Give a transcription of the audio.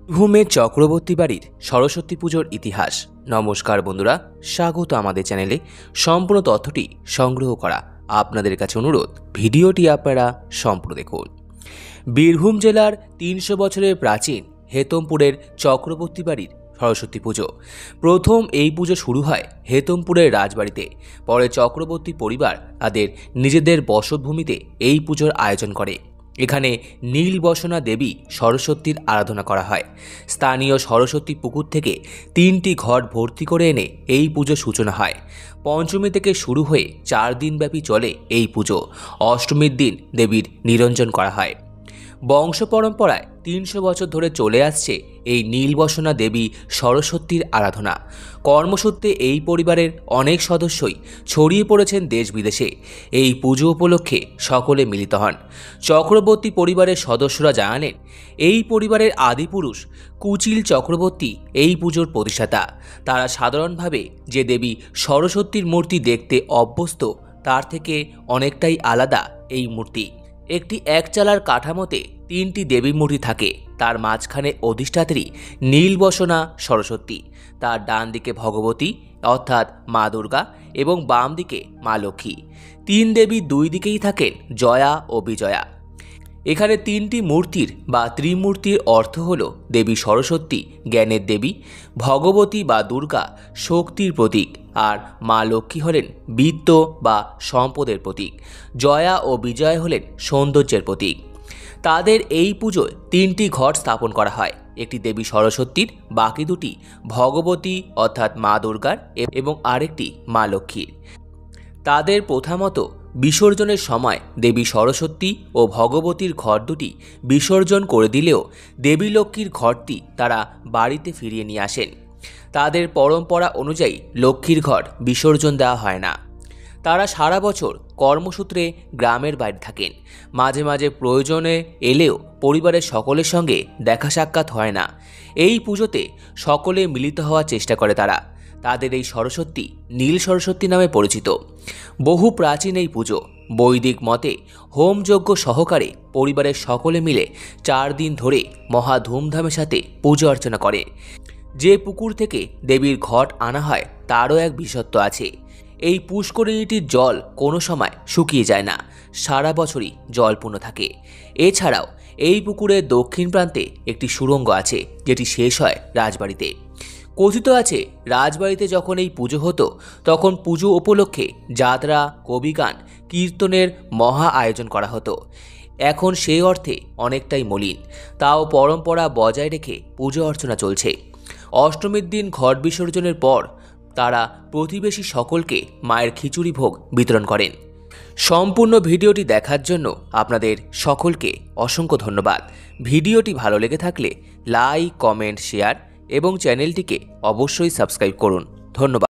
বীরভূমের চক্রবর্তী বাড়ির সরস্বতী পুজোর ইতিহাস। নমস্কার বন্ধুরা, স্বাগত আমাদের চ্যানেলে। সম্পূর্ণ তথ্যটি সংগ্রহ করা আপনাদের কাছে অনুরোধ, ভিডিওটি আপনারা সম্পূর্ণ দেখুন। বীরভূম জেলার 300 বছরের প্রাচীন হেতমপুরের চক্রবর্তী বাড়ির সরস্বতী পুজো। প্রথম এই পুজো শুরু হয় হেতমপুরের রাজবাড়িতে। পরে চক্রবর্তী পরিবার তাদের নিজেদের বসতভূমিতে এই পুজোর আয়োজন করে। এখানে নীলবসনা দেবী সরস্বতীর আরাধনা করা হয়। স্থানীয় সরস্বতী পুকুর থেকে 3টি ঘট ভর্তি করে এনে এই পুজো সূচনা হয়। পঞ্চমী থেকে শুরু হয়ে 4 দিনব্যাপী চলে এই পুজো। অষ্টমীর দিন দেবীর নিরঞ্জন করা হয়। বংশ পরম্পরায় 300 বছর ধরে চলে আসছে এই নীলবসনা দেবী সরস্বতীর আরাধনা। কর্মসূত্রে এই পরিবারের অনেক সদস্যই ছড়িয়ে পড়েছেন দেশ বিদেশে। এই পুজো উপলক্ষে সকলে মিলিত হন। চক্রবর্তী পরিবারের সদস্যরা জানালেন, এই পরিবারের আদিপুরুষ কুচিল চক্রবর্তী এই পুজোর প্রতিষ্ঠাতা। তারা সাধারণভাবে যে দেবী সরস্বতীর মূর্তি দেখতে অভ্যস্ত, তার থেকে অনেকটাই আলাদা এই মূর্তি। একটি একচালার কাঠামোতে 3টি দেবী মূর্তি থাকে। তার মাঝখানে অধিষ্ঠাত্রী নীলবসনা সরস্বতী, তার ডান দিকে ভগবতী অর্থাৎ মা দুর্গা এবং বাম দিকে মা লক্ষ্মী। 3 দেবী 2 দিকেই থাকেন জয়া ও বিজয়া। এখানে 3টি মূর্তির বা ত্রিমূর্তির অর্থ হল দেবী সরস্বতী জ্ঞানের দেবী, ভগবতী বা দুর্গা শক্তির প্রতীক, আর মা লক্ষ্মী হলেন বিত্ত বা সম্পদের প্রতীক। জয়া ও বিজয় হলেন সৌন্দর্যের প্রতীক। তাদের এই পুজোয় 3টি ঘট স্থাপন করা হয়। একটি দেবী সরস্বতীর, বাকি 2টি ভগবতী অর্থাৎ মা দুর্গার এবং আরেকটি মা লক্ষ্মীর। তাদের প্রথামতো বিসর্জনের সময় দেবী সরস্বতী ও ভগবতীর ঘট 2টি বিসর্জন করে দিলেও দেবী লক্ষ্মীর ঘরটি তারা বাড়িতে ফিরিয়ে নিয়ে আসেন। তাদের পরম্পরা অনুযায়ী লক্ষ্মীর ঘট বিসর্জন দেওয়া হয় না। তারা সারা বছর কর্মসূত্রে গ্রামের বাইরে থাকেন। মাঝে মাঝে প্রয়োজনে এলেও পরিবারের সকলের সঙ্গে দেখা সাক্ষাৎ হয় না। এই পুজোতে সকলে মিলিত হওয়ার চেষ্টা করে তারা। তাদের এই সরস্বতী নীল সরস্বতী নামে পরিচিত। বহু প্রাচীন এই পুজো। বৈদিক মতে হোমযজ্ঞ সহকারে পরিবারের সকলে মিলে 4 দিন ধরে মহা ধুমধামের সাথে পুজো অর্চনা করে। যে পুকুর থেকে দেবীর ঘট আনা হয় তারও এক বিশেষত্ব আছে। এই পুষ্করিণীটির জল কোনো সময় শুকিয়ে যায় না, সারা বছরই জলপূর্ণ থাকে। এছাড়াও এই পুকুরের দক্ষিণ প্রান্তে একটি সুড়ঙ্গ আছে, যেটি শেষ হয় রাজবাড়িতে। কথিত আছে, রাজবাড়িতে যখন এই পুজো হতো তখন পুজো উপলক্ষে যাত্রা, কবিগান, কীর্তনের মহা আয়োজন করা হতো। এখন সেই অর্থে অনেকটাই মলিন, তাও পরম্পরা বজায় রেখে পুজো অর্চনা চলছে। অষ্টমীর দিন ঘট বিসর্জনের পর তারা প্রতিবেশী সকলকে মায়ের খিচুড়ি ভোগ বিতরণ করেন। সম্পূর্ণ ভিডিওটি দেখার জন্য আপনাদের সকলকে অসংখ্য ধন্যবাদ। ভিডিওটি ভালো লেগে থাকলে লাইক, কমেন্ট, শেয়ার এবং চ্যানেলটিকে অবশ্যই সাবস্ক্রাইব করুন। ধন্যবাদ।